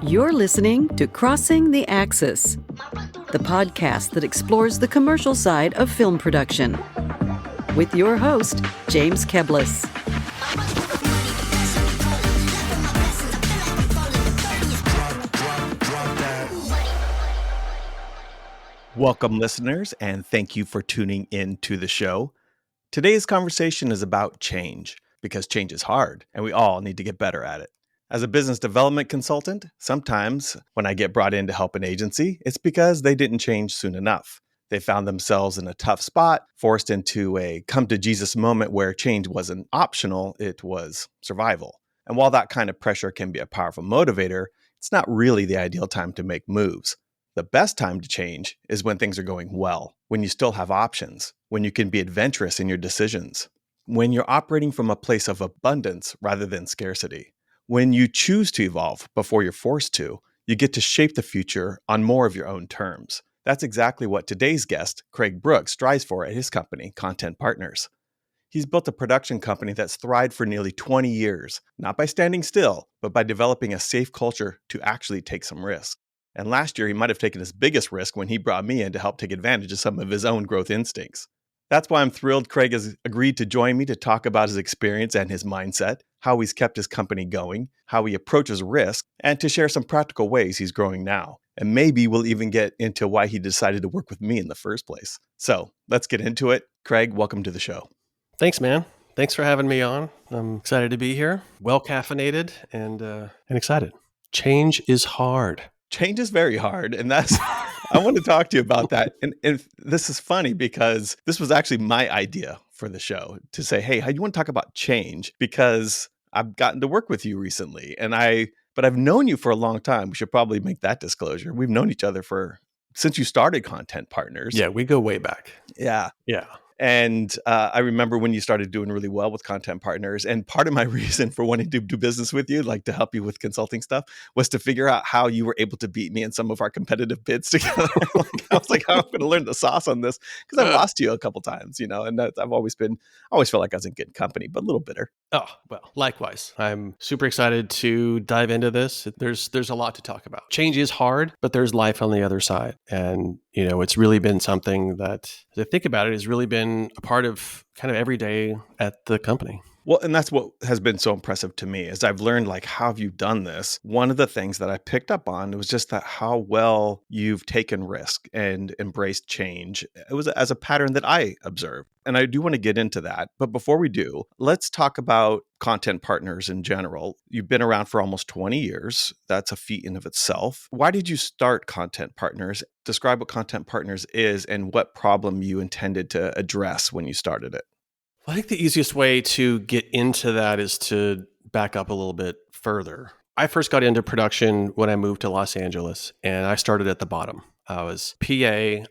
You're listening to Crossing the Axis, the podcast that explores the commercial side of film production. With your host, James Keblas. Welcome, listeners, and thank you for tuning in to the show. Today's conversation is about change, because change is hard, and we all need to get better at it. As a business development consultant, sometimes when I get brought in to help an agency, it's because they didn't change soon enough. They found themselves in a tough spot, forced into a come-to-Jesus moment where change wasn't optional, it was survival. And while that kind of pressure can be a powerful motivator, it's not really the ideal time to make moves. The best time to change is when things are going well, when you still have options, when you can be adventurous in your decisions, when you're operating from a place of abundance rather than scarcity. When you choose to evolve before you're forced to, you get to shape the future on more of your own terms. That's exactly what today's guest, Craig Brooks, strives for at his company, Kontent Partners. He's built a production company that's thrived for nearly 20 years, not by standing still, but by developing a safe culture to actually take some risk. And last year, he might have taken his biggest risk when he brought me in to help take advantage of some of his own growth instincts. That's why I'm thrilled Craig has agreed to join me to talk about his experience and his mindset, how he's kept his company going, how he approaches risk, and to share some practical ways he's growing now. And maybe we'll even get into why he decided to work with me in the first place. So let's get into it. Craig, welcome to the show. Thanks, man. Thanks for having me on. I'm excited to be here, well caffeinated and excited. Change is hard. Change is very hard, and that's I want to talk to you about that. And this is funny because this was actually my idea for the show, to say, hey, how do you want to talk about change? Because I've gotten to work with you recently, but I've known you for a long time. We should probably make that disclosure. We've known each other since you started Kontent Partners. Yeah, we go way back. Yeah. Yeah. And I remember when you started doing really well with Kontent Partners. And part of my reason for wanting to do business with you, like to help you with consulting stuff, was to figure out how you were able to beat me in some of our competitive bids together. I was like, I'm going to learn the sauce on this, because I've lost you a couple times, and I've always felt like I was in good company, but a little bitter. Oh, well, likewise. I'm super excited to dive into this. There's a lot to talk about. Change is hard, but there's life on the other side. And, it's really been something that, as I think about it, has really been a part of kind of every day at the company. Well, and that's what has been so impressive to me, is I've learned, like, how have you done this? One of the things that I picked up on was just that how well you've taken risk and embraced change. It was as a pattern that I observed. And I do want to get into that. But before we do, let's talk about Kontent Partners in general. You've been around for almost 20 years. That's a feat in of itself. Why did you start Kontent Partners? Describe what Kontent Partners is and what problem you intended to address when you started it. I think the easiest way to get into that is to back up a little bit further. I first got into production when I moved to Los Angeles, and I started at the bottom. I was PA,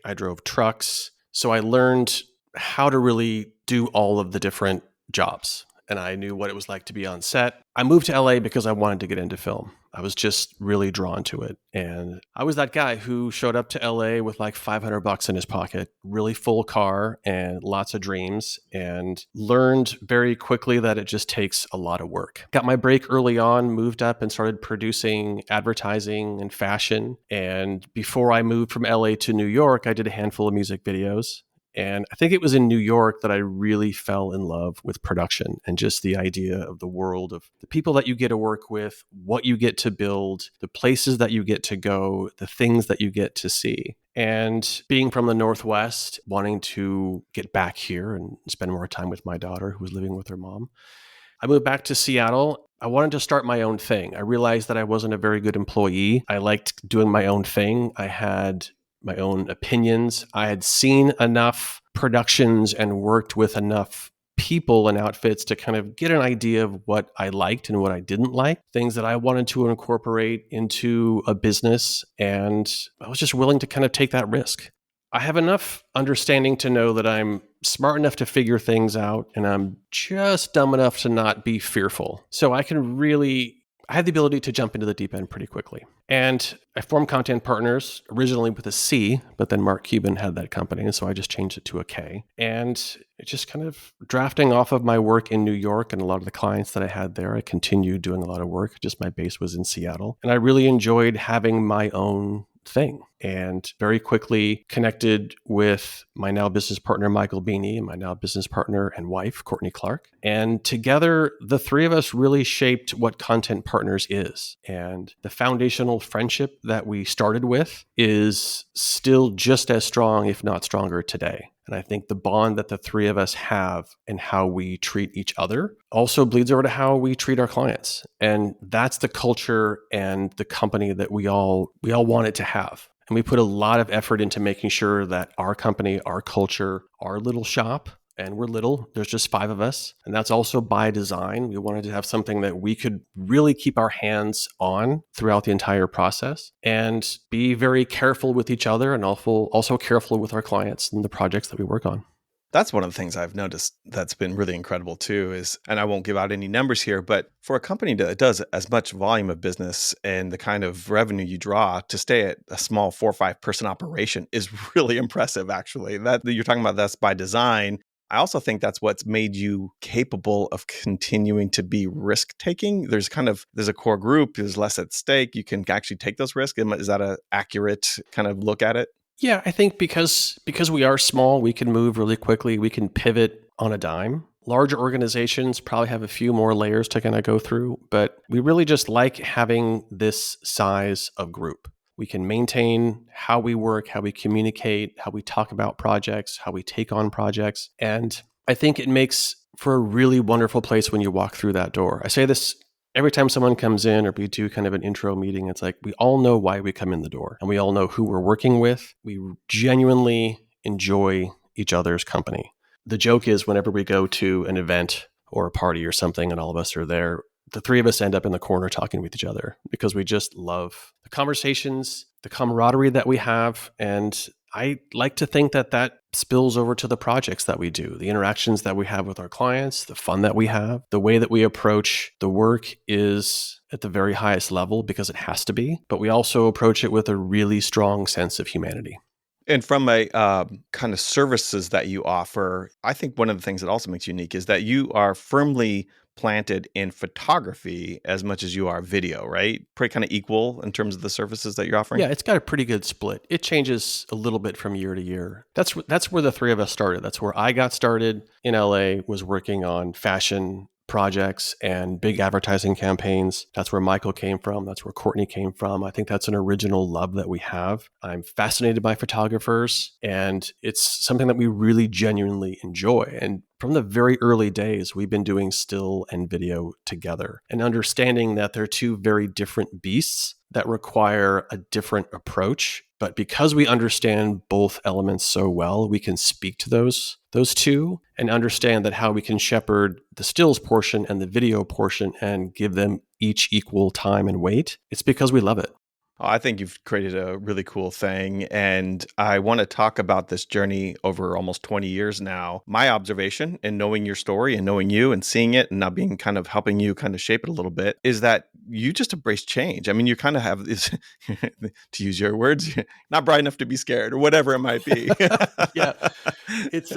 I drove trucks, so I learned how to really do all of the different jobs, and I knew what it was like to be on set. I moved to LA because I wanted to get into film. I was just really drawn to it. And I was that guy who showed up to LA with like $500 in his pocket, really full car and lots of dreams, and learned very quickly that it just takes a lot of work. Got my break early on, moved up and started producing advertising and fashion. And before I moved from LA to New York, I did a handful of music videos. And I think it was in New York that I really fell in love with production and just the idea of the world of the people that you get to work with, what you get to build, the places that you get to go, the things that you get to see. And being from the Northwest, wanting to get back here and spend more time with my daughter who was living with her mom, I moved back to Seattle. I wanted to start my own thing. I realized that I wasn't a very good employee. I liked doing my own thing. I had my own opinions. I had seen enough productions and worked with enough people and outfits to kind of get an idea of what I liked and what I didn't like, things that I wanted to incorporate into a business. And I was just willing to kind of take that risk. I have enough understanding to know that I'm smart enough to figure things out, and I'm just dumb enough to not be fearful. So I can really I had the ability to jump into the deep end pretty quickly. And I formed Kontent Partners originally with a C, but then Mark Cuban had that company. And so I just changed it to a K. And it just kind of drafting off of my work in New York and a lot of the clients that I had there, I continued doing a lot of work. Just my base was in Seattle. And I really enjoyed having my own thing, and very quickly connected with my now business partner, Michael Beanie, and my now business partner and wife, Courtney Clark. And together, the three of us really shaped what Kontent Partners is. And the foundational friendship that we started with is still just as strong, if not stronger today. And I think the bond that the three of us have and how we treat each other also bleeds over to how we treat our clients. And that's the culture and the company that we all want it to have. And we put a lot of effort into making sure that our company, our culture, our little shop, and we're little, there's just 5 of us. And that's also by design. We wanted to have something that we could really keep our hands on throughout the entire process and be very careful with each other and also careful with our clients and the projects that we work on. That's one of the things I've noticed that's been really incredible too is, and I won't give out any numbers here, but for a company that does as much volume of business and the kind of revenue you draw, to stay at a small 4 or 5 person operation is really impressive, actually. That you're talking about, that's by design. I also think that's what's made you capable of continuing to be risk taking. There's a core group, there's less at stake. You can actually take those risks. Is that an accurate kind of look at it? Yeah, I think because we are small, we can move really quickly. We can pivot on a dime. Larger organizations probably have a few more layers to kind of go through, but we really just like having this size of group. We can maintain how we work, how we communicate, how we talk about projects, how we take on projects. And I think it makes for a really wonderful place when you walk through that door. I say this every time someone comes in or we do kind of an intro meeting. It's like we all know why we come in the door and we all know who we're working with. We genuinely enjoy each other's company. The joke is whenever we go to an event or a party or something and all of us are there, the three of us end up in the corner talking with each other because we just love the conversations, the camaraderie that we have. And I like to think that that spills over to the projects that we do, the interactions that we have with our clients, the fun that we have, the way that we approach the work is at the very highest level because it has to be, but we also approach it with a really strong sense of humanity. And from a kind of services that you offer, I think one of the things that also makes you unique is that you are firmly planted in photography as much as you are video, right? Pretty kind of equal in terms of the services that you're offering? Yeah, it's got a pretty good split. It changes a little bit from year to year. That's where the three of us started. That's where I got started in LA, was working on fashion projects and big advertising campaigns. That's where Michael came from. That's where Courtney came from. I think that's an original love that we have. I'm fascinated by photographers, and it's something that we really genuinely enjoy. And from the very early days, we've been doing still and video together and understanding that they're two very different beasts that require a different approach. But because we understand both elements so well, we can speak to those two and understand that how we can shepherd the stills portion and the video portion and give them each equal time and weight. It's because we love it. I think you've created a really cool thing. And I want to talk about this journey over almost 20 years now. My observation in knowing your story and knowing you and seeing it and now being kind of helping you kind of shape it a little bit is that you just embrace change. I mean, you kind of have this, to use your words, not bright enough to be scared or whatever it might be. Yeah. It's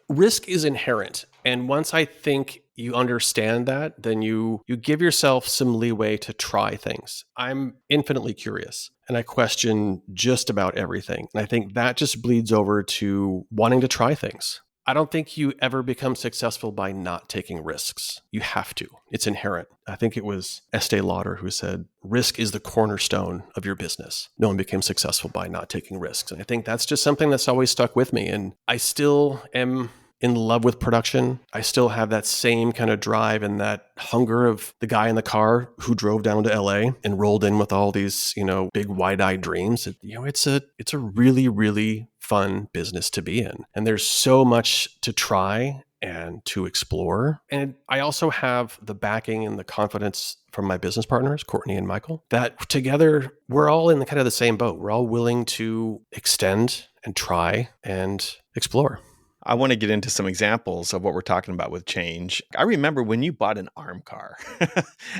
risk is inherent. And once I think you understand that, then you give yourself some leeway to try things. I'm infinitely curious and I question just about everything. And I think that just bleeds over to wanting to try things. I don't think you ever become successful by not taking risks. You have to. It's inherent. I think it was Estee Lauder who said, risk is the cornerstone of your business. No one became successful by not taking risks. And I think that's just something that's always stuck with me. And I still am in love with production. I still have that same kind of drive and that hunger of the guy in the car who drove down to LA and rolled in with all these, big wide-eyed dreams. It's a really, really fun business to be in. And there's so much to try and to explore. And I also have the backing and the confidence from my business partners, Courtney and Michael, that together we're all in kind of the same boat. We're all willing to extend and try and explore. I want to get into some examples of what we're talking about with change. I remember when you bought an arm car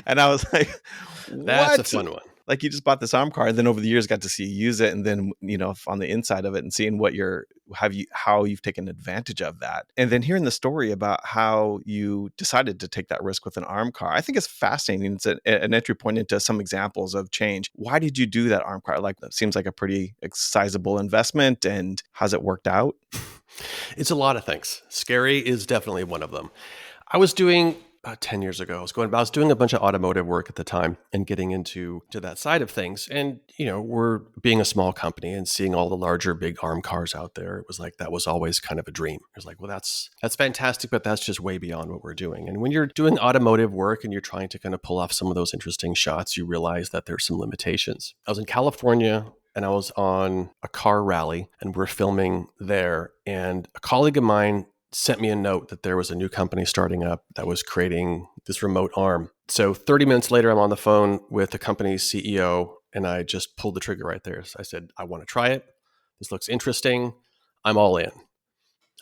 and I was like, That's a what? fun one. Like you just bought this arm car and then over the years got to see you use it. And then, on the inside of it and seeing how you've taken advantage of that. And then hearing the story about how you decided to take that risk with an arm car. I think it's fascinating. It's an entry point into some examples of change. Why did you do that arm car? Like that seems like a pretty sizable investment, and how's it worked out? It's a lot of things. Scary is definitely one of them. I was doing about 10 years ago, I was doing a bunch of automotive work at the time and getting into that side of things. And, we're being a small company and seeing all the larger big arm cars out there. It was like, that was always kind of a dream. It was like, well, that's fantastic, but that's just way beyond what we're doing. And when you're doing automotive work and you're trying to kind of pull off some of those interesting shots, you realize that there's some limitations. I was in California and I was on a car rally and we're filming there. And a colleague of mine sent me a note that there was a new company starting up that was creating this remote arm. So 30 minutes later, I'm on the phone with the company's CEO and I just pulled the trigger right there. So I said, I want to try it. This looks interesting. I'm all in.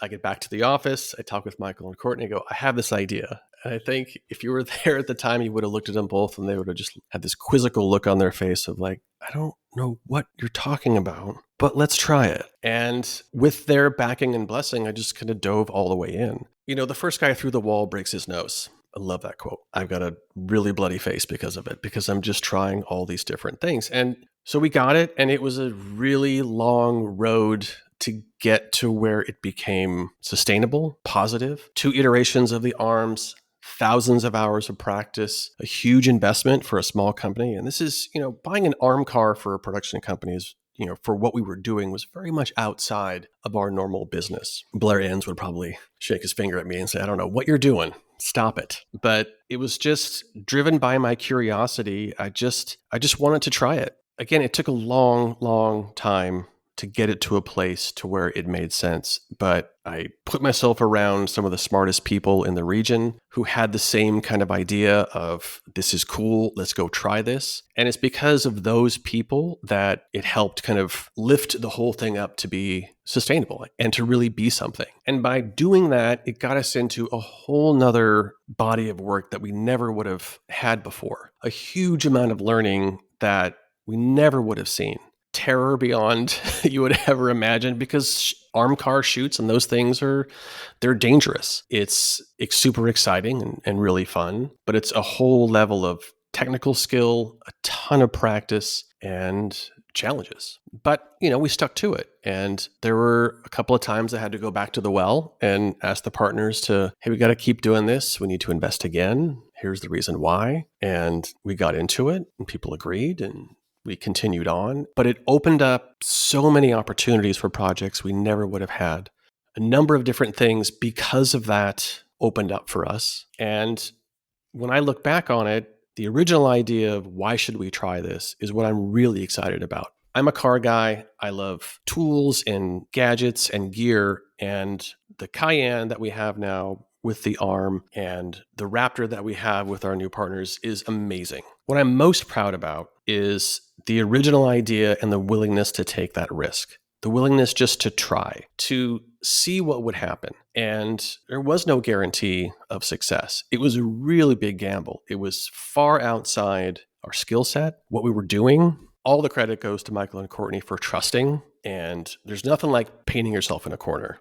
I get back to the office. I talk with Michael and Courtney. I go, I have this idea. And I think if you were there at the time, you would have looked at them both and they would have just had this quizzical look on their face of like, I don't know what you're talking about, but let's try it. And with their backing and blessing, I just kind of dove all the way in. The first guy through the wall breaks his nose. I love that quote. I've got a really bloody face because of it, because I'm just trying all these different things. And so we got it, and it was a really long road to get to where it became sustainable, positive. 2 iterations of the arms, thousands of hours of practice, a huge investment for a small company. And this is, buying an arm car for a production company is, for what we were doing was very much outside of our normal business. Blair Enns would probably shake his finger at me and say, I don't know what you're doing. Stop it. But it was just driven by my curiosity. I just wanted to try it. Again, it took a long, long time to get it to a place to where it made sense. But I put myself around some of the smartest people in the region who had the same kind of idea of, this is cool, let's go try this. And it's because of those people that it helped kind of lift the whole thing up to be sustainable and to really be something. And by doing that, it got us into a whole nother body of work that we never would have had before. A huge amount of learning that we never would have seen. Terror beyond you would ever imagine, because arm car shoots and those things they're dangerous. It's super exciting and really fun, but it's a whole level of technical skill, a ton of practice and challenges. But, we stuck to it. And there were a couple of times I had to go back to the well and ask the partners to, hey, we got to keep doing this. We need to invest again. Here's the reason why. And we got into it and people agreed and we continued on, but it opened up so many opportunities for projects we never would have had. A number of different things because of that opened up for us. And when I look back on it, the original idea of why should we try this is what I'm really excited about. I'm a car guy. I love tools and gadgets and gear, and the Cayenne that we have now with the arm and the Raptor that we have with our new partners is amazing. What I'm most proud about is the original idea and the willingness to take that risk, the willingness just to try, to see what would happen. And there was no guarantee of success. It was a really big gamble. It was far outside our skill set, what we were doing. All the credit goes to Michael and Courtney for trusting. And there's nothing like painting yourself in a corner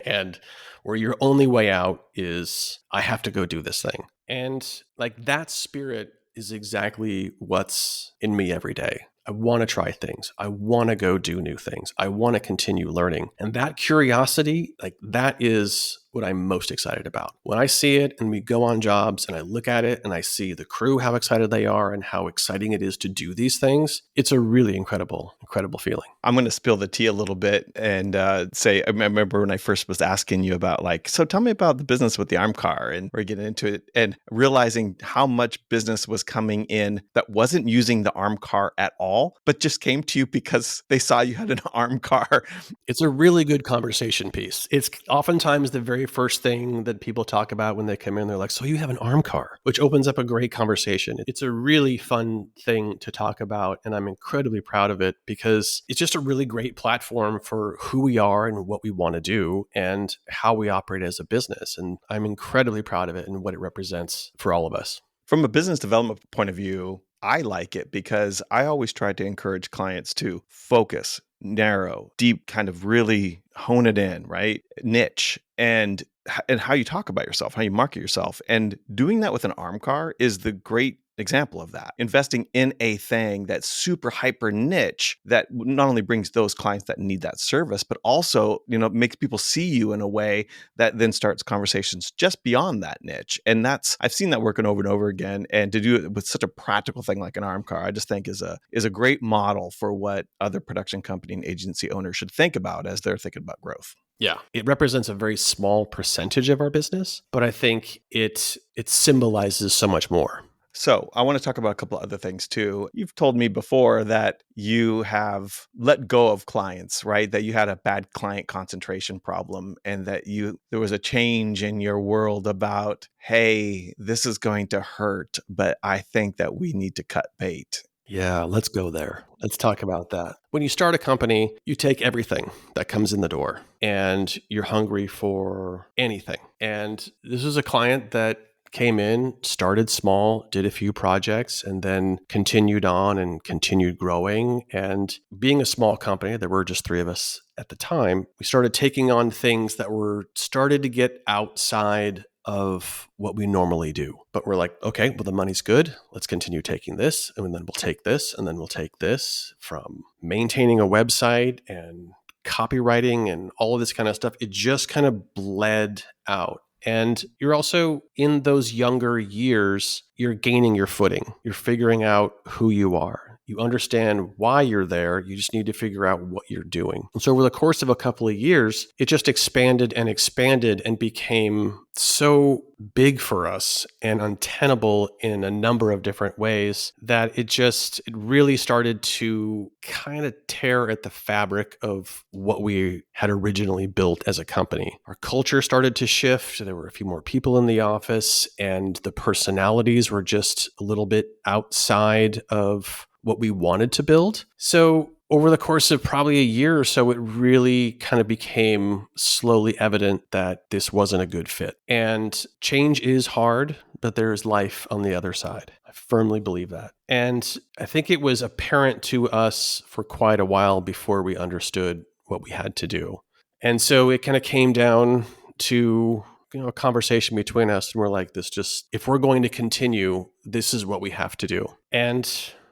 and where your only way out is, I have to go do this thing. And like that spirit is exactly what's in me every day. I want to try things. I want to go do new things. I want to continue learning. And that curiosity, like that is what I'm most excited about. When I see it and we go on jobs and I look at it and I see the crew, how excited they are and how exciting it is to do these things, it's a really incredible feeling. I'm going to spill the tea a little bit and say, I remember when I first was asking you about so tell me about the business with the arm car, and we're getting into it and realizing how much business was coming in that wasn't using the arm car at all, but just came to you because they saw you had an arm car. It's a really good conversation piece. It's oftentimes the very very first thing that people talk about when they come in. They're like, so you have an arm car, which opens up a great conversation. It's a really fun thing to talk about, and I'm incredibly proud of it because it's just a really great platform for who we are and what we want to do and how we operate as a business. And I'm incredibly proud of it and what it represents for all of us. From a business development point of view, I like it because I always try to encourage clients to focus, narrow, deep, kind of really hone it in, right? Niche and how you talk about yourself, how you market yourself. And doing that with an arm car is the great example of that. Investing in a thing that's super hyper niche that not only brings those clients that need that service, but also, makes people see you in a way that then starts conversations just beyond that niche. And I've seen that working over and over again. And to do it with such a practical thing like an arm car, I just think is a great model for what other production company and agency owners should think about as they're thinking about growth. Yeah, it represents a very small percentage of our business, but I think it symbolizes so much more. So I want to talk about a couple of other things too. You've told me before that you have let go of clients, right? That you had a bad client concentration problem and that there was a change in your world about, hey, this is going to hurt, but I think that we need to cut bait. Yeah, let's go there. Let's talk about that. When you start a company, you take everything that comes in the door and you're hungry for anything. And this is a client that came in, started small, did a few projects, and then continued on and continued growing. And being a small company, there were just 3 of us at the time, we started taking on things that started to get outside of what we normally do. But we're like, okay, well, the money's good. Let's continue taking this. And then we'll take this. And then we'll take this from maintaining a website and copywriting and all of this kind of stuff. It just kind of bled out. And you're also in those younger years, you're gaining your footing. You're figuring out who you are. You understand why you're there. You just need to figure out what you're doing. And so over the course of a couple of years, it just expanded and became so big for us and untenable in a number of different ways that it really started to kind of tear at the fabric of what we had originally built as a company. Our culture started to shift. There were a few more people in the office and the personalities were just a little bit outside of what we wanted to build. So over the course of probably a year or so, it really kind of became slowly evident that this wasn't a good fit. And change is hard, but there is life on the other side. I firmly believe that. And I think it was apparent to us for quite a while before we understood what we had to do. And so it kind of came down to a conversation between us. And we're like, if we're going to continue, this is what we have to do. And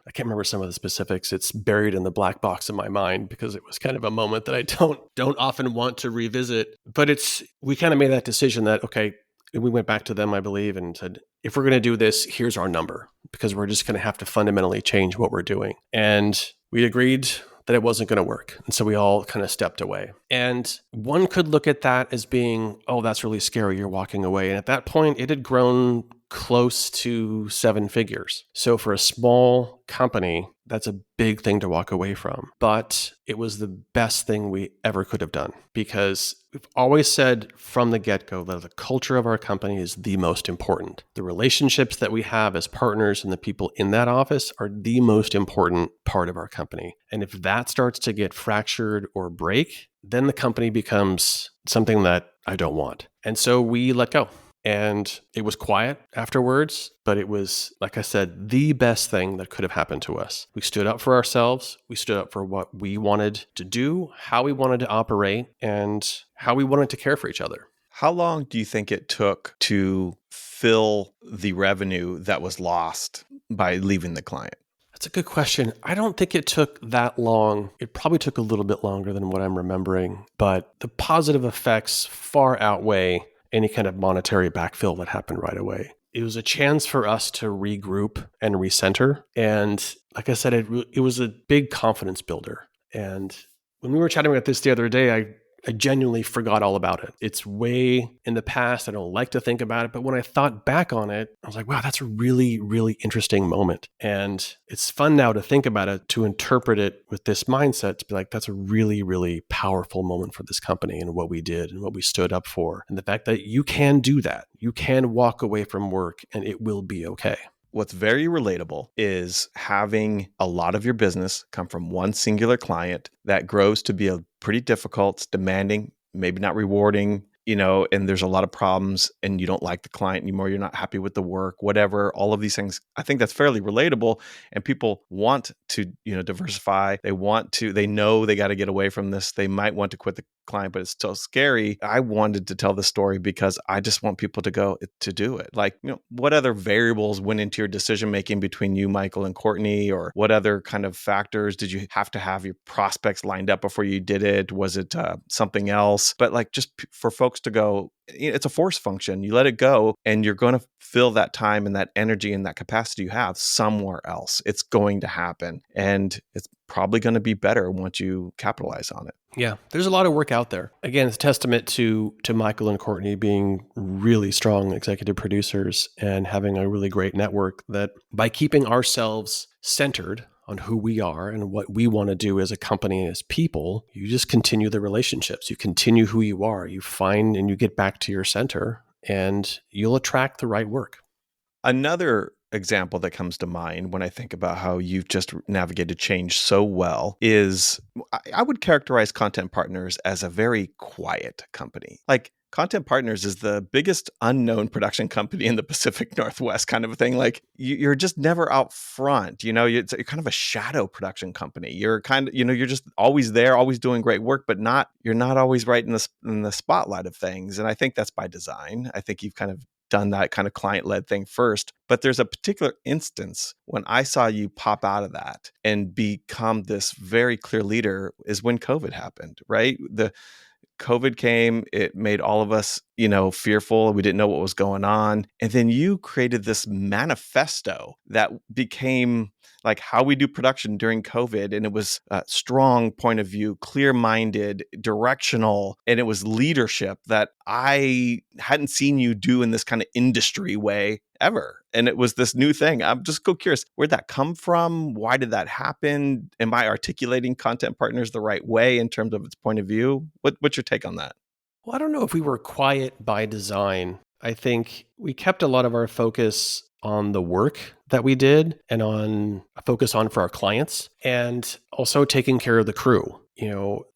I can't remember some of the specifics. It's buried in the black box in my mind because it was kind of a moment that I don't often want to revisit. But we kind of made that decision that, okay, we went back to them, I believe, and said, if we're going to do this, here's our number, because we're just going to have to fundamentally change what we're doing. And we agreed that it wasn't going to work. And so we all kind of stepped away. And one could look at that as being, oh, that's really scary. You're walking away. And at that point, it had grown close to 7 figures. So for a small company, that's a big thing to walk away from. But it was the best thing we ever could have done, because we've always said from the get-go that the culture of our company is the most important. The relationships that we have as partners and the people in that office are the most important part of our company. And if that starts to get fractured or break, then the company becomes something that I don't want. And so we let go. And it was quiet afterwards, but it was, like I said, the best thing that could have happened to us. We stood up for ourselves. We stood up for what we wanted to do, how we wanted to operate, and how we wanted to care for each other. How long do you think it took to fill the revenue that was lost by leaving the client? That's a good question. I don't think it took that long. It probably took a little bit longer than what I'm remembering, but the positive effects far outweigh any kind of monetary backfill that happened right away. It was a chance for us to regroup and recenter. And like I said, it was a big confidence builder. And when we were chatting about this the other day, I I genuinely forgot all about it. It's way in the past. I don't like to think about it. But when I thought back on it, I was like, wow, that's a really, really interesting moment. And it's fun now to think about it, to interpret it with this mindset, to be like, that's a really, really powerful moment for this company and what we did and what we stood up for. And the fact that you can do that, you can walk away from work and it will be okay. What's very relatable is having a lot of your business come from one singular client that grows to be a pretty difficult, demanding, maybe not rewarding, and there's a lot of problems and you don't like the client anymore. You're not happy with the work, whatever, all of these things. I think that's fairly relatable, and people want to, diversify. They know they got to get away from this. They might want to quit the client, but it's still scary. I wanted to tell the story because I just want people to go to do it. Like, what other variables went into your decision making between you, Michael, and Courtney, or what other kind of factors did you have to have your prospects lined up before you did it? Was it something else? But like, just for folks to go, it's a force function. You let it go and you're going to fill that time and that energy and that capacity you have somewhere else. It's going to happen, and it's probably going to be better once you capitalize on it. Yeah, there's a lot of work out there. Again, it's a testament to Michael and Courtney being really strong executive producers and having a really great network, that by keeping ourselves centered on who we are and what we want to do as a company and as people, you just continue the relationships. You continue who you are. You find and you get back to your center, and you'll attract the right work. Another example that comes to mind when I think about how you've just navigated change so well is I would characterize Kontent Partners as a very quiet company. Like, Kontent Partners is the biggest unknown production company in the Pacific Northwest, kind of a thing. Like, you're just never out front. You're kind of a shadow production company. You're kind of, you're just always there, always doing great work, but you're not always right in the spotlight of things. And I think that's by design. I think you've kind of done that kind of client-led thing first. But there's a particular instance when I saw you pop out of that and become this very clear leader is when COVID happened, right? The COVID came, it made all of us, fearful. We didn't know what was going on. And then you created this manifesto that became like how we do production during COVID. And it was a strong point of view, clear-minded, directional, and it was leadership that I hadn't seen you do in this kind of industry way ever. And it was this new thing. I'm just curious, where'd that come from? Why did that happen? Am I articulating Kontent Partners the right way in terms of its point of view? What's your take on that? Well, I don't know if we were quiet by design. I think we kept a lot of our focus on the work that we did and on a focus on for our clients, and also taking care of the crew.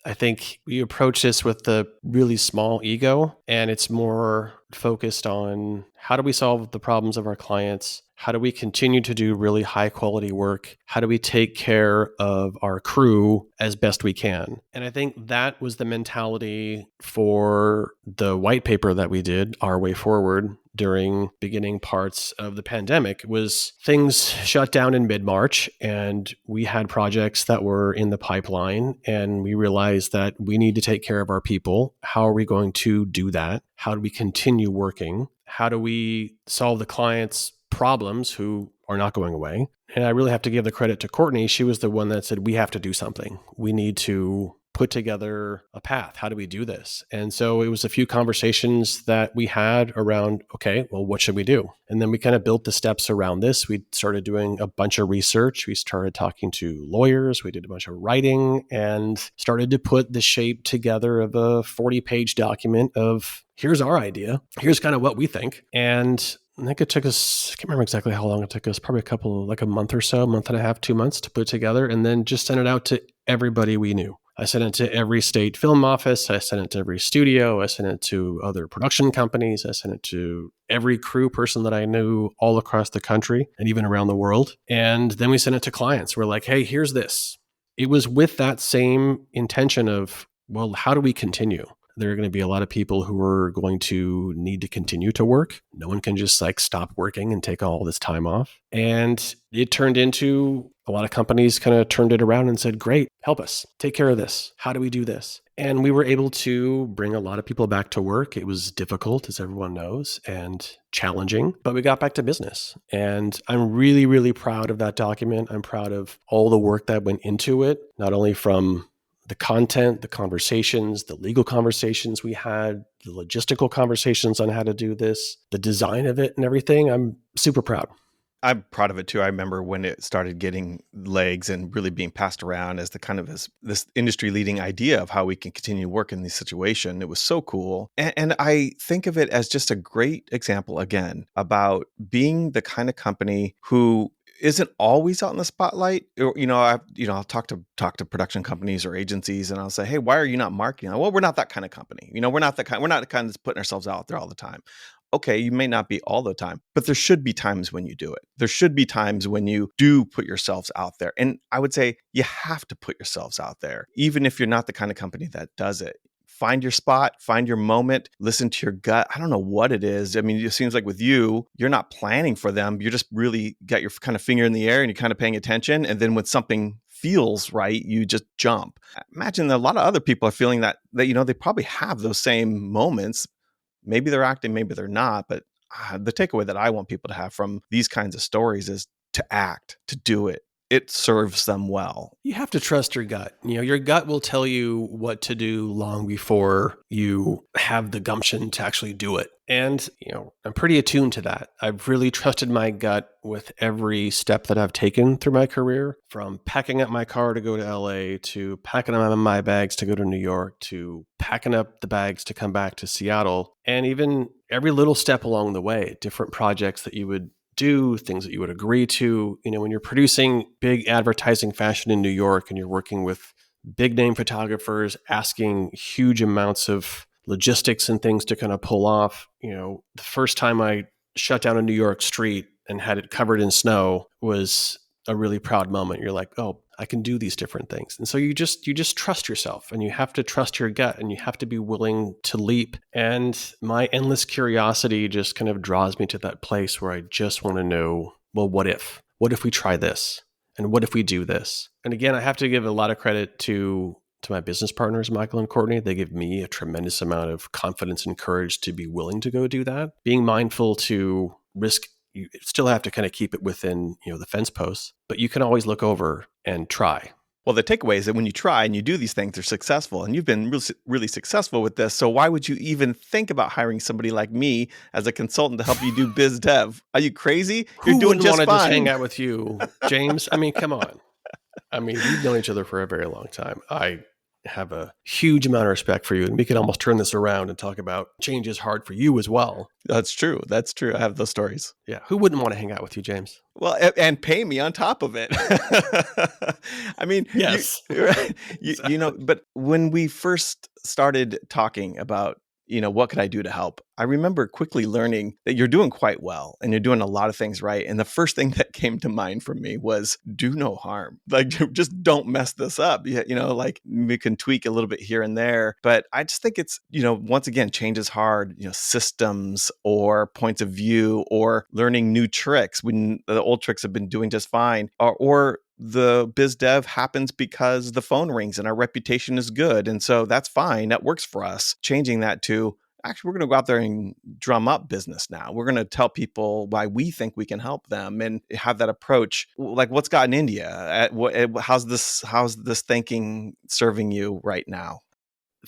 I think we approach this with the really small ego, and it's more focused on how do we solve the problems of our clients? How do we continue to do really high quality work? How do we take care of our crew as best we can? And I think that was the mentality for the white paper that we did, Our Way Forward, during beginning parts of the pandemic. Was things shut down in mid-March, and we had projects that were in the pipeline, and we realized that we need to take care of our people. How are we going to do that? How do we continue working? How do we solve the clients' problems who are not going away? And I really have to give the credit to Courtney. She was the one that said, we have to do something. We need to put together a path. How do we do this? And so it was a few conversations that we had around, okay, well, what should we do? And then we kind of built the steps around this. We started doing a bunch of research. We started talking to lawyers. We did a bunch of writing and started to put the shape together of a 40-page document of, here's our idea. Here's kind of what we think. And I think it took us, I can't remember exactly how long it took us, probably a month or so, month and a half, 2 months to put it together, and then just sent it out to everybody we knew. I sent it to every state film office. I sent it to every studio. I sent it to other production companies. I sent it to every crew person that I knew all across the country and even around the world. And then we sent it to clients. We're like, hey, here's this. It was with that same intention of, well, how do we continue? There are going to be a lot of people who are going to need to continue to work. No one can just stop working and take all this time off. And it turned into a lot of companies kind of turned it around and said, great, help us take care of this. How do we do this? And we were able to bring a lot of people back to work. It was difficult, as everyone knows, and challenging, but we got back to business. And I'm really, really proud of that document. I'm proud of all the work that went into it, not only from the content, the conversations, the legal conversations we had, the logistical conversations on how to do this, the design of it and everything. I'm super proud. I'm proud of it too. I remember when it started getting legs and really being passed around as the kind of this industry leading idea of how we can continue to work in this situation. It was so cool. And I think of it as just a great example, again, about being the kind of company who isn't always out in the spotlight. Or, I'll talk to production companies or agencies, and I'll say, "Hey, why are you not marketing?" Well, we're not that kind of company. We're not the kind that's putting ourselves out there all the time. Okay, you may not be all the time, but there should be times when you do it. There should be times when you do put yourselves out there. And I would say you have to put yourselves out there, even if you're not the kind of company that does it. Find your spot, find your moment, listen to your gut. I don't know what it is. I mean, it seems like with you, you're not planning for them. You're just really got your kind of finger in the air and you're kind of paying attention. And then when something feels right, you just jump. Imagine that a lot of other people are feeling that they probably have those same moments. Maybe they're acting, maybe they're not. But the takeaway that I want people to have from these kinds of stories is to act, to do it. It serves them well. You have to trust your gut. Your gut will tell you what to do long before you have the gumption to actually do it. And, I'm pretty attuned to that. I've really trusted my gut with every step that I've taken through my career, from packing up my car to go to LA, to packing up my bags to go to New York, to packing up the bags to come back to Seattle. And even every little step along the way, different projects that you would do, things that you would agree to. When you're producing big advertising fashion in New York and you're working with big name photographers, asking huge amounts of logistics and things to kind of pull off. The first time I shut down a New York street and had it covered in snow was a really proud moment. You're like, oh, I can do these different things. And so you just trust yourself, and you have to trust your gut, and you have to be willing to leap. And my endless curiosity just kind of draws me to that place where I just want to know, well, what if? What if we try this? And what if we do this? And again, I have to give a lot of credit to my business partners, Michael and Courtney. They give me a tremendous amount of confidence and courage to be willing to go do that. Being mindful to risk, you still have to kind of keep it within, the fence posts, but you can always look over and try. Well, the takeaway is that when you try and you do these things, they're successful, and you've been really, really successful with this. So why would you even think about hiring somebody like me as a consultant to help you do biz dev? Are you crazy? You're doing just fine. Who wouldn't want to just hang out with you, James? I mean, come on. We've known each other for a very long time. I have a huge amount of respect for you, and we can almost turn this around and talk about change is hard for you as well. That's true. That's true. I have those stories. Yeah. Who wouldn't want to hang out with you, James? Well, and pay me on top of it. Yes. But when we first started talking about, what could I do to help? I remember quickly learning that you're doing quite well and you're doing a lot of things right. And the first thing that came to mind for me was do no harm. Like, just don't mess this up. Like we can tweak a little bit here and there. But I just think it's, once again, change is hard, systems or points of view or learning new tricks when the old tricks have been doing just fine, or the biz dev happens because the phone rings and our reputation is good. And so that's fine. That works for us. Changing that to, actually, we're going to go out there and drum up business now. We're going to tell people why we think we can help them and have that approach. Like, what's got in India? How's this thinking serving you right now?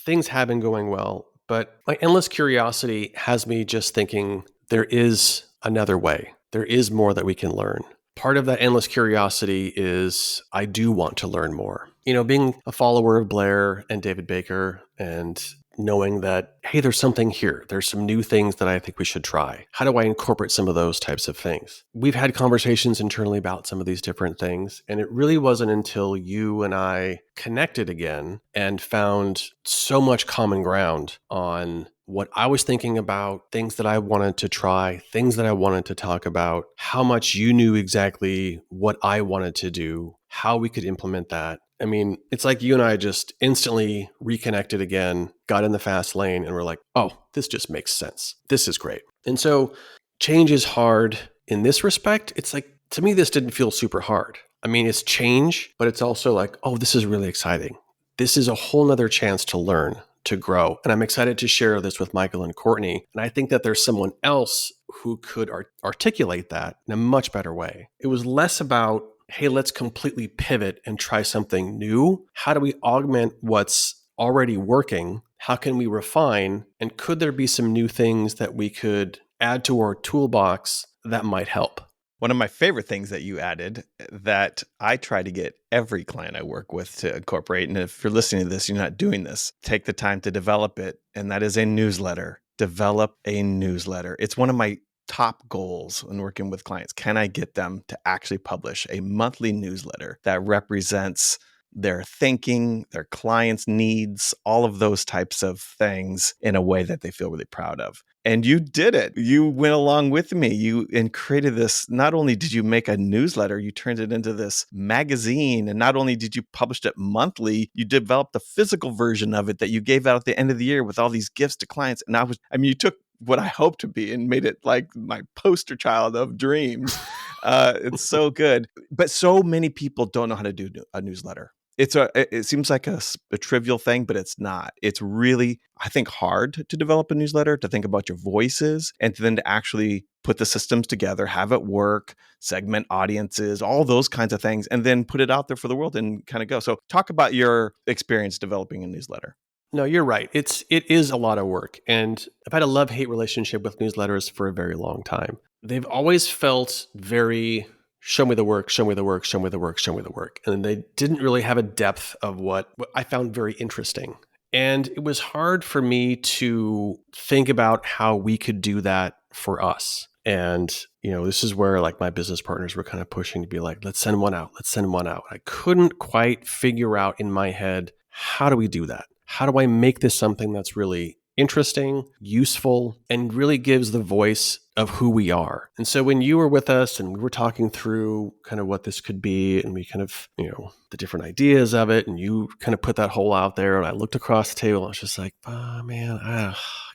Things have been going well, but my endless curiosity has me just thinking there is another way. There is more that we can learn. Part of that endless curiosity is I do want to learn more. Being a follower of Blair and David Baker and knowing that, hey, there's something here. There's some new things that I think we should try. How do I incorporate some of those types of things? We've had conversations internally about some of these different things. And it really wasn't until you and I connected again and found so much common ground on what I was thinking about, things that I wanted to try, things that I wanted to talk about, how much you knew exactly what I wanted to do, how we could implement that. It's like you and I just instantly reconnected again, got in the fast lane, and we're like, oh, this just makes sense. This is great. And so change is hard in this respect. It's like, to me, this didn't feel super hard. It's change, but it's also like, oh, this is really exciting. This is a whole nother chance to learn, to grow. And I'm excited to share this with Michael and Courtney. And I think that there's someone else who could articulate that in a much better way. It was less about hey, let's completely pivot and try something new? How do we augment what's already working? How can we refine? And could there be some new things that we could add to our toolbox that might help? One of my favorite things that you added that I try to get every client I work with to incorporate, and if you're listening to this, you're not doing this, take the time to develop it, and that is a newsletter. Develop a newsletter. It's one of my top goals when working with clients. Can I get them to actually publish a monthly newsletter that represents their thinking, their clients' needs, all of those types of things in a way that they feel really proud of? And you did it. You went along with me. And created this. Not only did you make a newsletter, you turned it into this magazine. And not only did you publish it monthly, you developed a physical version of it that you gave out at the end of the year with all these gifts to clients. And you took what I hope to be and made it like my poster child of dreams. It's so good. But so many people don't know how to do a newsletter. It seems like a trivial thing, but it's not. It's really, I think, hard to develop a newsletter, to think about your voices, and then to actually put the systems together, have it work, segment audiences, all those kinds of things, and then put it out there for the world and kind of go. So talk about your experience developing a newsletter. No, you're right. It is a lot of work. And I've had a love-hate relationship with newsletters for a very long time. They've always felt very show me the work, show me the work, show me the work, show me the work. And they didn't really have a depth of what I found very interesting. And it was hard for me to think about how we could do that for us. And, this is where like my business partners were kind of pushing to be like, let's send one out. Let's send one out. I couldn't quite figure out in my head, how do we do that? How do I make this something that's really interesting, useful, and really gives the voice of who we are? And so when you were with us and we were talking through kind of what this could be, and we kind of, the different ideas of it, and you kind of put that whole out there, and I looked across the table, and I was just like,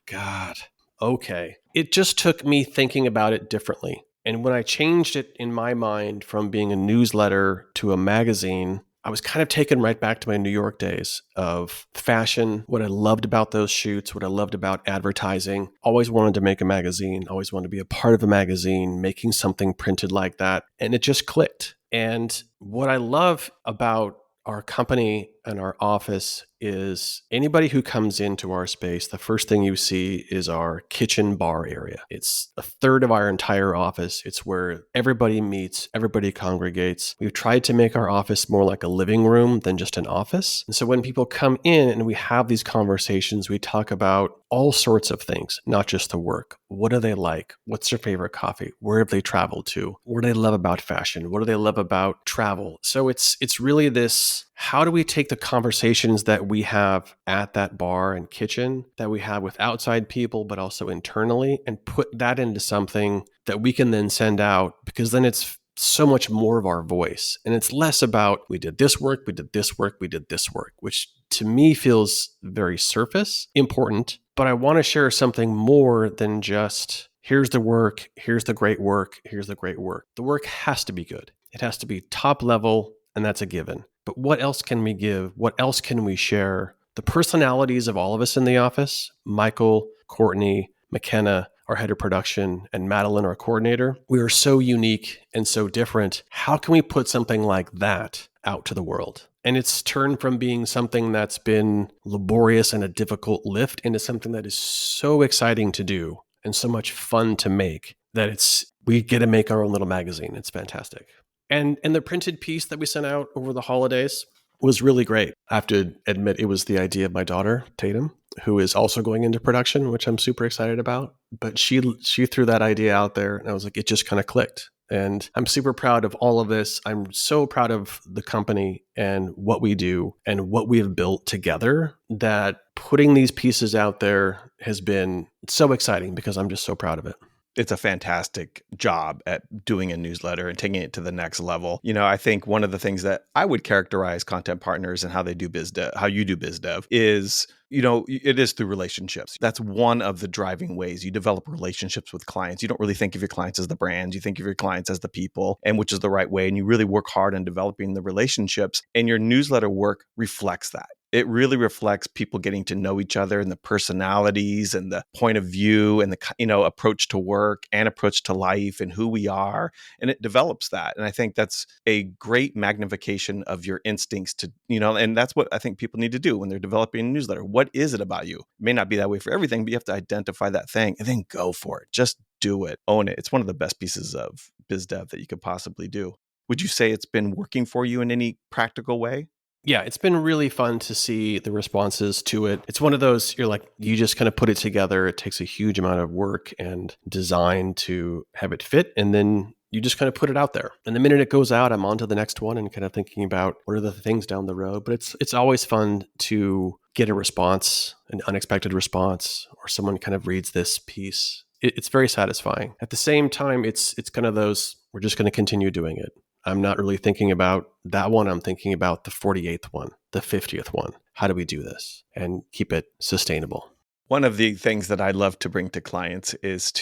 God, okay. It just took me thinking about it differently. And when I changed it in my mind from being a newsletter to a magazine, I was kind of taken right back to my New York days of fashion, what I loved about those shoots, what I loved about advertising. Always wanted to make a magazine, always wanted to be a part of a magazine, making something printed like that. And it just clicked. And what I love about our company and our office is anybody who comes into our space, the first thing you see is our kitchen bar area. It's a third of our entire office. It's where everybody meets, everybody congregates. We've tried to make our office more like a living room than just an office. And so when people come in and we have these conversations, we talk about all sorts of things, not just the work. What do they like? What's their favorite coffee? Where have they traveled to? What do they love about fashion? What do they love about travel? So it's really this, how do we take the conversations that we have at that bar and kitchen that we have with outside people, but also internally, and put that into something that we can then send out, because then it's so much more of our voice. And it's less about, we did this work, we did this work, we did this work, which to me feels very surface important, but I want to share something more than just, here's the work, here's the great work, here's the great work. The work has to be good. It has to be top level, and that's a given. But what else can we give? What else can we share? The personalities of all of us in the office, Michael, Courtney, McKenna, our head of production, and Madeline, our coordinator, we are so unique and so different. How can we put something like that out to the world? And it's turned from being something that's been laborious and a difficult lift into something that is so exciting to do and so much fun to make that we get to make our own little magazine. It's fantastic. And the printed piece that we sent out over the holidays was really great. I have to admit, it was the idea of my daughter, Tatum, who is also going into production, which I'm super excited about. But she threw that idea out there, and I was like, it just kind of clicked. And I'm super proud of all of this. I'm so proud of the company and what we do and what we have built together, that putting these pieces out there has been so exciting because I'm just so proud of it. It's a fantastic job at doing a newsletter and taking it to the next level. I think one of the things that I would characterize Kontent Partners and how they do BizDev, how you do BizDev, is, it is through relationships. That's one of the driving ways you develop relationships with clients. You don't really think of your clients as the brands. You think of your clients as the people, and which is the right way. And you really work hard on developing the relationships, and your newsletter work reflects that. It really reflects people getting to know each other and the personalities and the point of view and the approach to work and approach to life and who we are. And it develops that. And I think that's a great magnification of your instincts and that's what I think people need to do when they're developing a newsletter. What is it about you? It may not be that way for everything, but you have to identify that thing and then go for it. Just do it. Own it. It's one of the best pieces of BizDev that you could possibly do. Would you say it's been working for you in any practical way? Yeah, it's been really fun to see the responses to it. It's one of those, you just kind of put it together. It takes a huge amount of work and design to have it fit. And then you just kind of put it out there. And the minute it goes out, I'm on to the next one and kind of thinking about what are the things down the road. But it's always fun to get a response, an unexpected response, or someone kind of reads this piece. It's very satisfying. At the same time, it's kind of those, we're just going to continue doing it. I'm not really thinking about that one. I'm thinking about the 48th one, the 50th one. How do we do this and keep it sustainable? One of the things that I love to bring to clients is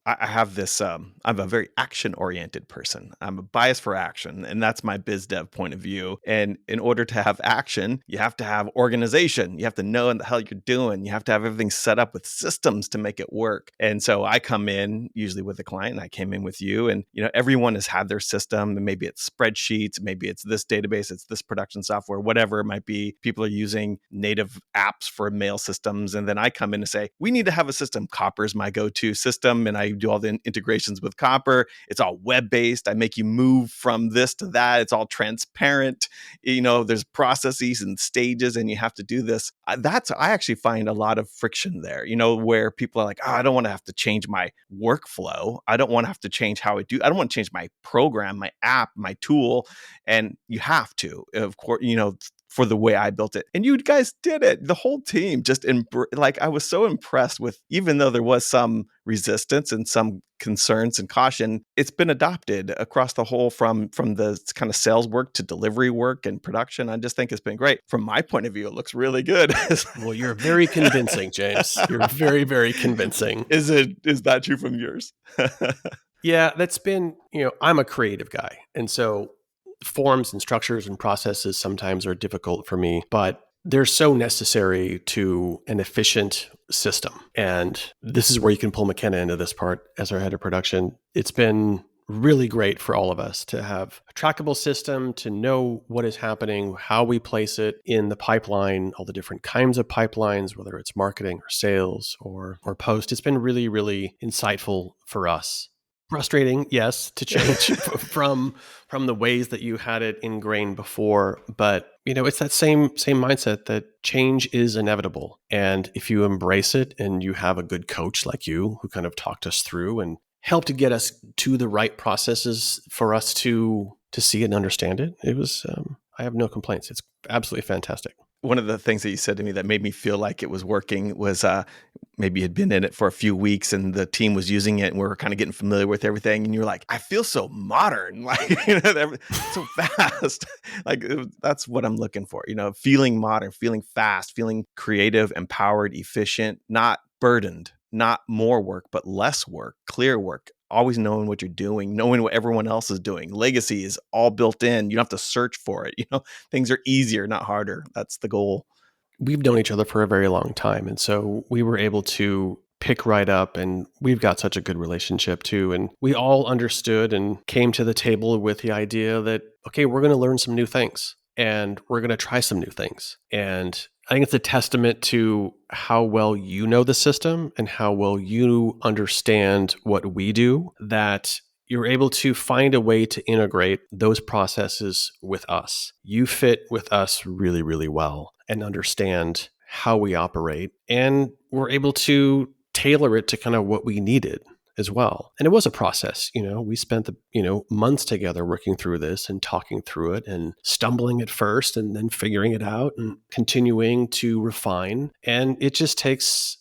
I have this, I'm a very action-oriented person. I'm a bias for action, and that's my BizDev point of view. And in order to have action, you have to have organization. You have to know what the hell you're doing. You have to have everything set up with systems to make it work. And so I come in usually with a client, and I came in with you, and everyone has had their system, and maybe it's spreadsheets, maybe it's this database, it's this production software, whatever it might be. People are using native apps for mail systems, and then I come in and say, we need to have a system. Copper's my go-to system, and I do all the integrations with Copper. It's all web-based. I make you move from this to that. It's all transparent. There's processes and stages, and you have to do this. I actually find a lot of friction there, where people are like, I don't want to have to change my workflow. I don't want to have to change how I do. I don't want to change my program, my app, my tool. And you have to, of course, for the way I built it. And you guys did it. The whole team just, I was so impressed with, even though there was some resistance and some concerns and caution, it's been adopted across the whole from the kind of sales work to delivery work and production. I just think it's been great. From my point of view, it looks really good. Well, you're very convincing, James. You're very, very convincing. Is that true from yours? Yeah, that's been, I'm a creative guy. And so forms and structures and processes sometimes are difficult for me, but they're so necessary to an efficient system. And this is where you can pull McKenna into this part as our head of production. It's been really great for all of us to have a trackable system, to know what is happening, how we place it in the pipeline, all the different kinds of pipelines, whether it's marketing or sales or post. It's been really, really insightful for us. Frustrating, yes, to change from the ways that you had it ingrained before. But, it's that same mindset that change is inevitable. And if you embrace it and you have a good coach like you who kind of talked us through and helped to get us to the right processes for us to see and understand it, it was, I have no complaints. It's absolutely fantastic. One of the things that you said to me that made me feel like it was working was maybe you'd been in it for a few weeks and the team was using it and we were kind of getting familiar with everything. And you were like, I feel so modern, so fast. That's what I'm looking for, feeling modern, feeling fast, feeling creative, empowered, efficient, not burdened, not more work, but less work, clear work. Always knowing what you're doing, knowing what everyone else is doing. Legacy is all built in. You don't have to search for it. Things are easier, not harder. That's the goal. We've known each other for a very long time. And so we were able to pick right up, and we've got such a good relationship too. And we all understood and came to the table with the idea that, okay, we're going to learn some new things and we're going to try some new things. And I think it's a testament to how well you know the system and how well you understand what we do, that you're able to find a way to integrate those processes with us. You fit with us really, really well and understand how we operate. And we're able to tailor it to kind of what we needed as well. And it was a process. We spent the months together working through this and talking through it and stumbling at first and then figuring it out and continuing to refine. And it just takes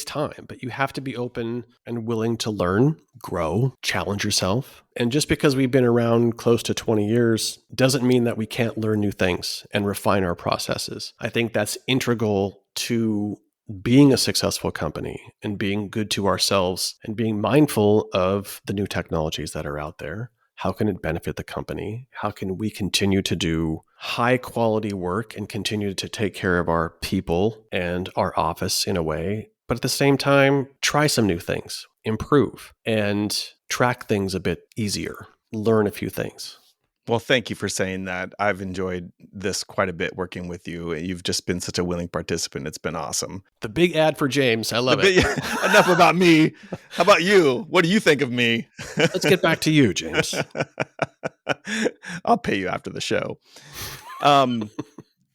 time, but you have to be open and willing to learn, grow, challenge yourself. And just because we've been around close to 20 years doesn't mean that we can't learn new things and refine our processes. I think that's integral to being a successful company and being good to ourselves and being mindful of the new technologies that are out there, How can it benefit the company? How can we continue to do high quality work and continue to take care of our people and our office in a way, but at the same time, try some new things, improve, and track things a bit easier, learn a few things. Well, thank you for saying that. I've enjoyed this quite a bit working with you. You've just been such a willing participant. It's been awesome. The big ad for James. I love it. Enough about me. How about you? What do you think of me? Let's get back to you, James. I'll pay you after the show.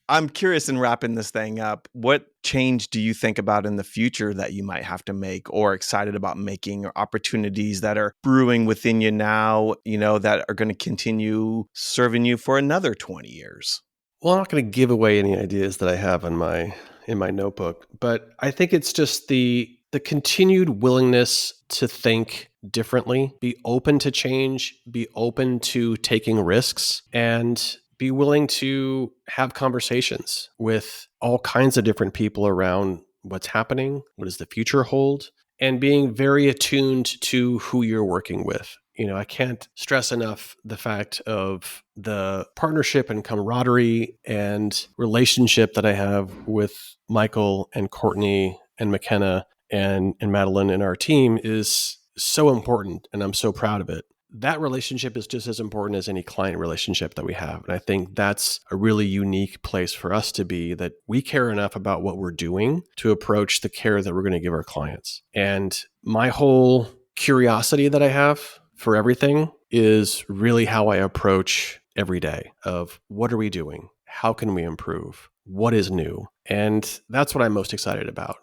I'm curious, in wrapping this thing up, what change do you think about in the future that you might have to make or excited about making, or opportunities that are brewing within you now, that are going to continue serving you for another 20 years? Well, I'm not going to give away any ideas that I have in my notebook, but I think it's just the continued willingness to think differently, be open to change, be open to taking risks, and be willing to have conversations with all kinds of different people around what's happening, what does the future hold, and being very attuned to who you're working with. I can't stress enough the fact of the partnership and camaraderie and relationship that I have with Michael and Courtney and McKenna and Madeline and our team is so important, and I'm so proud of it. That relationship is just as important as any client relationship that we have. And I think that's a really unique place for us to be, that we care enough about what we're doing to approach the care that we're going to give our clients. And my whole curiosity that I have for everything is really how I approach every day of what are we doing? How can we improve? What is new? And that's what I'm most excited about.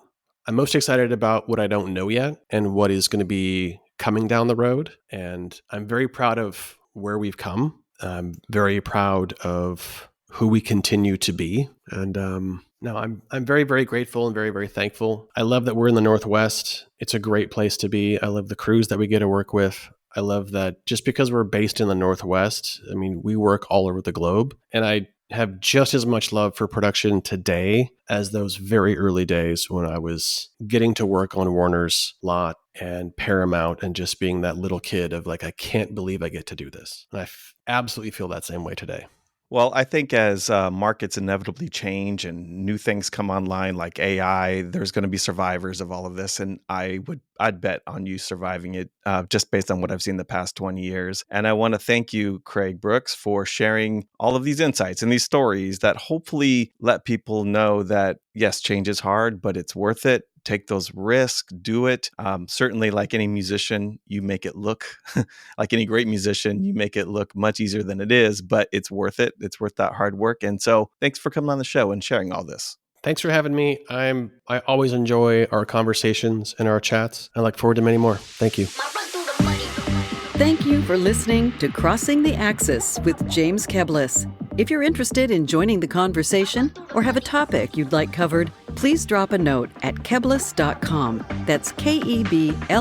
I'm most excited about what I don't know yet and what is going to be coming down the road. And I'm very proud of where we've come. I'm very proud of who we continue to be. And I'm very, very grateful and very, very thankful. I love that we're in the Northwest. It's a great place to be. I love the crews that we get to work with. I love that just because we're based in the Northwest, we work all over the globe. And I have just as much love for production today as those very early days when I was getting to work on Warner's lot and Paramount and just being that little kid of I can't believe I get to do this. And I absolutely feel that same way today. Well, I think as markets inevitably change and new things come online like AI, there's going to be survivors of all of this. And I'd bet on you surviving it just based on what I've seen the past 20 years. And I want to thank you, Craig Brooks, for sharing all of these insights and these stories that hopefully let people know that, yes, change is hard, but it's worth it. Take those risks, do it. Certainly, like any musician, you make it look like any great musician, you make it look much easier than it is, but it's worth it. It's worth that hard work. And so thanks for coming on the show and sharing all this. Thanks for having me. I always enjoy our conversations and our chats. I look forward to many more. Thank you. Thank you for listening to Crossing the Axis with James Keblas. If you're interested in joining the conversation or have a topic you'd like covered, please drop a note at keblas.com. That's Keblas.com.